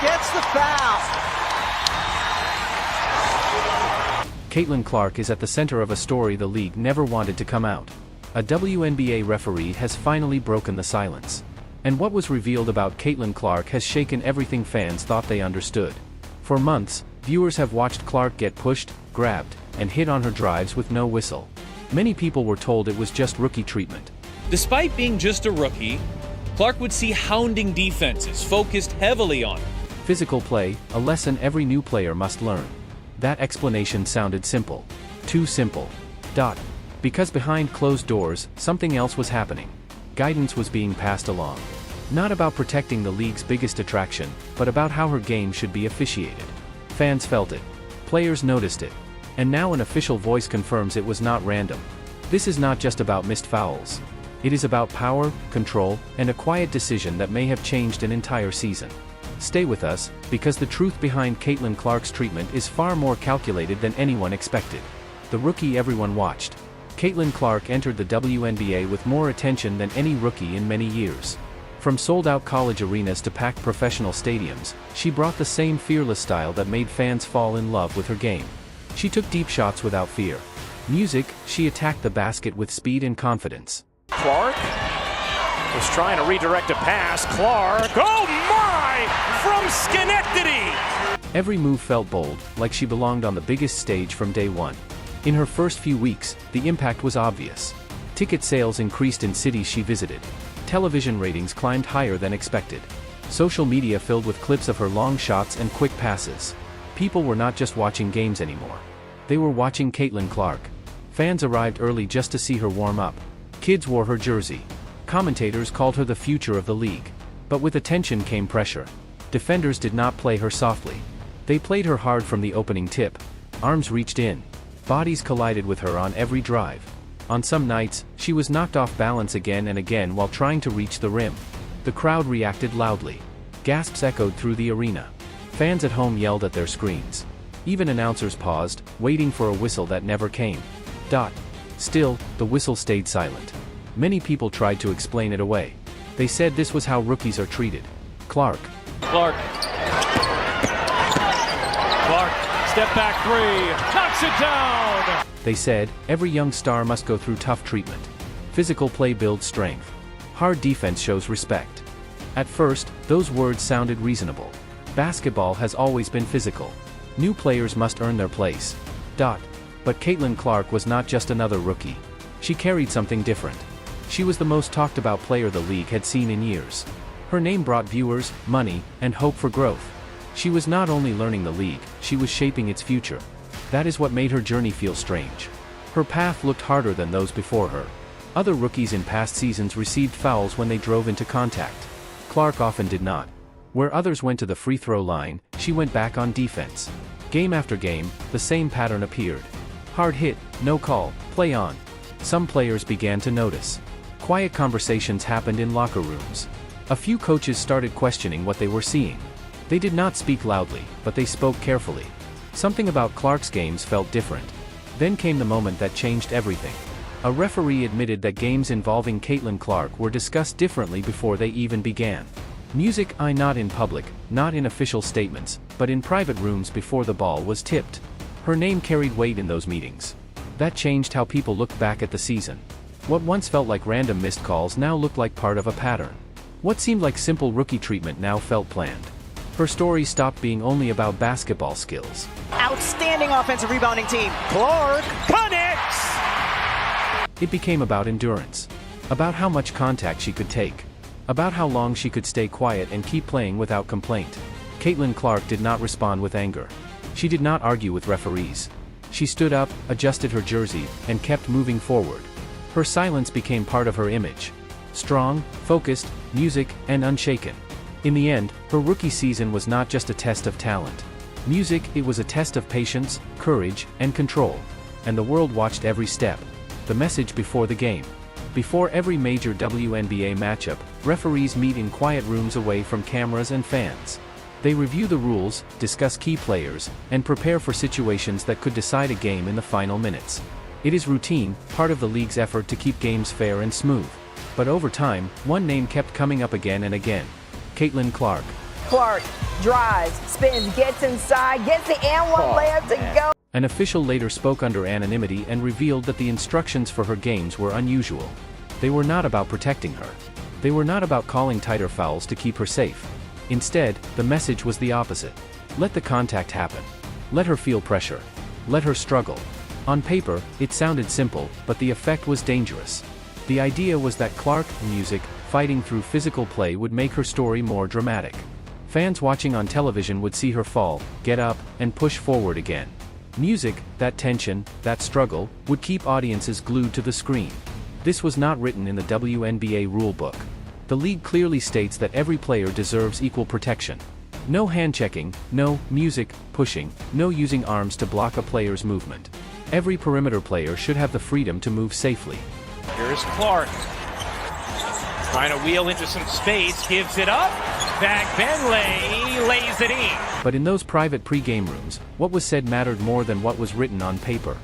gets the foul. Caitlin Clark is at the center of a story the league never wanted to come out. A WNBA referee has finally broken the silence. And what was revealed about Caitlin Clark has shaken everything fans thought they understood. For months, viewers have watched Clark get pushed, grabbed, and hit on her drives with no whistle. Many people were told it was just rookie treatment. Despite being just a rookie, Clark would see hounding defenses focused heavily on her. Physical play, a lesson every new player must learn. That explanation sounded simple. Too simple. Because behind closed doors, something else was happening. Guidance was being passed along. Not about protecting the league's biggest attraction, but about how her game should be officiated. Fans felt it. Players noticed it. And now an official voice confirms it was not random. This is not just about missed fouls. It is about power, control, and a quiet decision that may have changed an entire season. Stay with us, because the truth behind Caitlin Clark's treatment is far more calculated than anyone expected. The rookie everyone watched. Caitlin Clark entered the WNBA with more attention than any rookie in many years. From sold-out college arenas to packed professional stadiums, she brought the same fearless style that made fans fall in love with her game. She took deep shots without fear. Music, she attacked the basket with speed and confidence. Clark was trying to redirect a pass. Clark, oh my! From Schenectady! Every move felt bold, like she belonged on the biggest stage from day one. In her first few weeks, the impact was obvious. Ticket sales increased in cities she visited. Television ratings climbed higher than expected. Social media filled with clips of her long shots and quick passes. People were not just watching games anymore. They were watching Caitlin Clark. Fans arrived early just to see her warm up. Kids wore her jersey. Commentators called her the future of the league. But with attention came pressure. Defenders did not play her softly. They played her hard from the opening tip. Arms reached in. Bodies collided with her on every drive. On some nights, she was knocked off balance again and again while trying to reach the rim. The crowd reacted loudly. Gasps echoed through the arena. Fans at home yelled at their screens. Even announcers paused, waiting for a whistle that never came. Still, the whistle stayed silent. Many people tried to explain it away. They said this was how rookies are treated. Clark, Step back three, knocks it down! They said, every young star must go through tough treatment. Physical play builds strength. Hard defense shows respect. At first, those words sounded reasonable. Basketball has always been physical. New players must earn their place. But Caitlin Clark was not just another rookie. She carried something different. She was the most talked about player the league had seen in years. Her name brought viewers, money, and hope for growth. She was not only learning the league, she was shaping its future. That is what made her journey feel strange. Her path looked harder than those before her. Other rookies in past seasons received fouls when they drove into contact. Clark often did not. Where others went to the free throw line, she went back on defense. Game after game, the same pattern appeared. Hard hit, no call, play on. Some players began to notice. Quiet conversations happened in locker rooms. A few coaches started questioning what they were seeing. They did not speak loudly, but they spoke carefully. Something about Clark's games felt different. Then came the moment that changed everything. A referee admitted that games involving Caitlin Clark were discussed differently before they even began. Music, not in public, not in official statements, but in private rooms before the ball was tipped. Her name carried weight in those meetings. That changed how people looked back at the season. What once felt like random missed calls now looked like part of a pattern. What seemed like simple rookie treatment now felt planned. Her story stopped being only about basketball skills. Outstanding offensive rebounding team. Clark connects! It became about endurance. About how much contact she could take. About how long she could stay quiet and keep playing without complaint. Caitlin Clark did not respond with anger. She did not argue with referees. She stood up, adjusted her jersey, and kept moving forward. Her silence became part of her image. Strong, focused, music, and unshaken. In the end, her rookie season was not just a test of talent. Music, it was a test of patience, courage, and control. And the world watched every step. The message before the game. Before every major WNBA matchup, referees meet in quiet rooms away from cameras and fans. They review the rules, discuss key players, and prepare for situations that could decide a game in the final minutes. It is routine, part of the league's effort to keep games fair and smooth. But over time, one name kept coming up again and again. Caitlin Clark. Clark drives, spins, gets inside, gets the and one layup to go. An official later spoke under anonymity and revealed that the instructions for her games were unusual. They were not about protecting her. They were not about calling tighter fouls to keep her safe. Instead, the message was the opposite. Let the contact happen. Let her feel pressure. Let her struggle. On paper, it sounded simple, but the effect was dangerous. The idea was that Clark, music, fighting through physical play would make her story more dramatic. Fans watching on television would see her fall, get up, and push forward again. Music, that tension, that struggle, would keep audiences glued to the screen. This was not written in the WNBA rulebook. The league clearly states that every player deserves equal protection. No hand-checking, no music, pushing, no using arms to block a player's movement. Every perimeter player should have the freedom to move safely. Here's Clark. Trying to wheel into some space, gives it up. Back Benley lays it in. But in those private pre-game rooms, what was said mattered more than what was written on paper.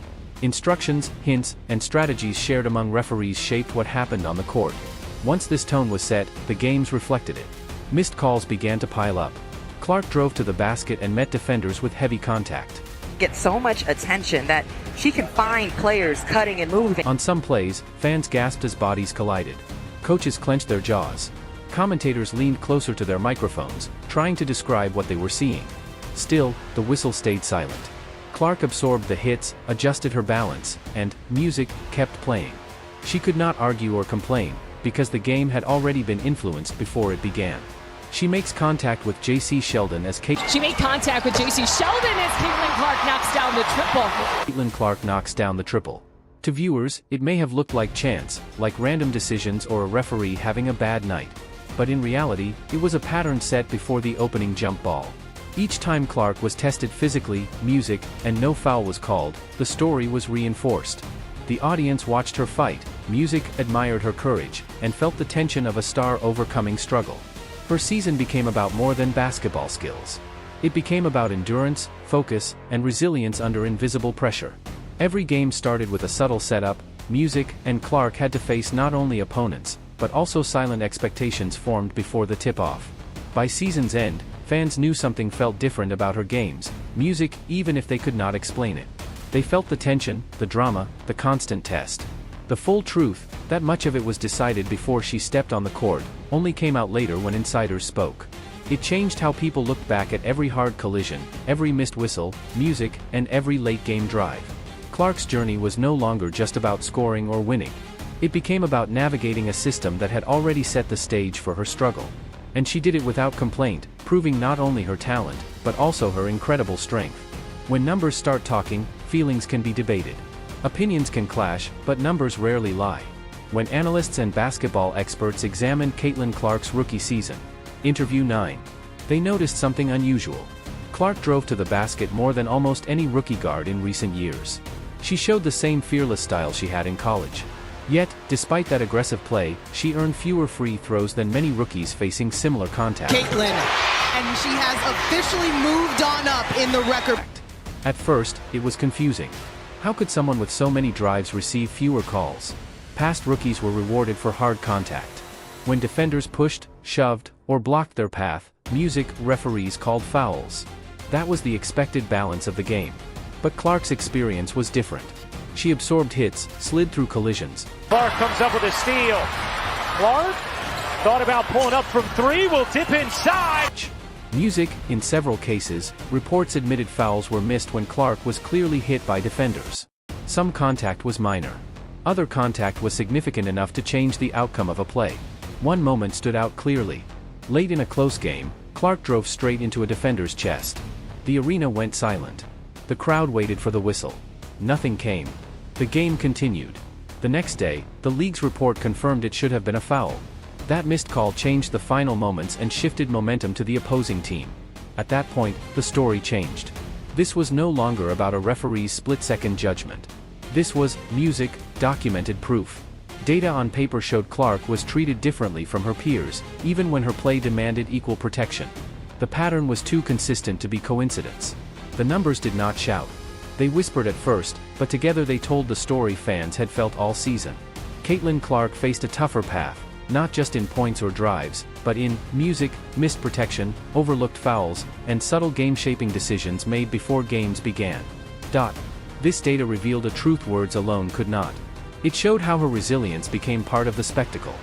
Instructions, hints, and strategies shared among referees shaped what happened on the court. Once this tone was set, the games reflected it. Missed calls began to pile up. Clark drove to the basket and met defenders with heavy contact. Get so much attention that she can find players cutting and moving. On some plays, fans gasped as bodies collided. Coaches clenched their jaws. Commentators leaned closer to their microphones, trying to describe what they were seeing. Still, the whistle stayed silent. Clark absorbed the hits, adjusted her balance, and music kept playing. She could not argue or complain, because the game had already been influenced before it began. She makes contact with J.C. Sheldon as She made contact with J.C. Sheldon as Caitlin Clark knocks down the triple. Caitlin Clark knocks down the triple. To viewers, it may have looked like chance, like random decisions or a referee having a bad night. But in reality, it was a pattern set before the opening jump ball. Each time Clark was tested physically, music, and no foul was called, the story was reinforced. The audience watched her fight, music admired her courage, and felt the tension of a star overcoming struggle. Her season became about more than basketball skills. It became about endurance, focus, and resilience under invisible pressure. Every game started with a subtle setup, music, and Clark had to face not only opponents, but also silent expectations formed before the tip-off. By season's end, fans knew something felt different about her games, music, even if they could not explain it. They felt the tension, the drama, the constant test. The full truth, that much of it was decided before she stepped on the court, only came out later when insiders spoke. It changed how people looked back at every hard collision, every missed whistle, music, and every late-game drive. Clark's journey was no longer just about scoring or winning. It became about navigating a system that had already set the stage for her struggle. And she did it without complaint, proving not only her talent, but also her incredible strength. When numbers start talking, feelings can be debated. Opinions can clash, but numbers rarely lie. When analysts and basketball experts examined Caitlin Clark's rookie season, Interview 9, they noticed something unusual. Clark drove to the basket more than almost any rookie guard in recent years. She showed the same fearless style she had in college. Yet, despite that aggressive play, she earned fewer free throws than many rookies facing similar contact. Caitlin, and she has officially moved on up in the record. At first, it was confusing. How could someone with so many drives receive fewer calls? Past rookies were rewarded for hard contact. When defenders pushed, shoved, or blocked their path, referees called fouls. That was the expected balance of the game. But Clark's experience was different. She absorbed hits, slid through collisions. Clark comes up with a steal. Clark thought about pulling up from three, will dip inside. Music, in several cases, reports admitted fouls were missed when Clark was clearly hit by defenders. Some contact was minor. Other contact was significant enough to change the outcome of a play. One moment stood out clearly. Late in a close game, Clark drove straight into a defender's chest. The arena went silent. The crowd waited for the whistle. Nothing came. The game continued. The next day, the league's report confirmed it should have been a foul. That missed call changed the final moments and shifted momentum to the opposing team. At that point, the story changed. This was no longer about a referee's split-second judgment. This was music, documented proof. Data on paper showed Clark was treated differently from her peers, even when her play demanded equal protection. The pattern was too consistent to be coincidence. The numbers did not shout. They whispered at first, but together they told the story fans had felt all season. Caitlin Clark faced a tougher path, not just in points or drives, but in music, missed protection, overlooked fouls, and subtle game-shaping decisions made before games began. This data revealed a truth words alone could not. It showed how her resilience became part of the spectacle.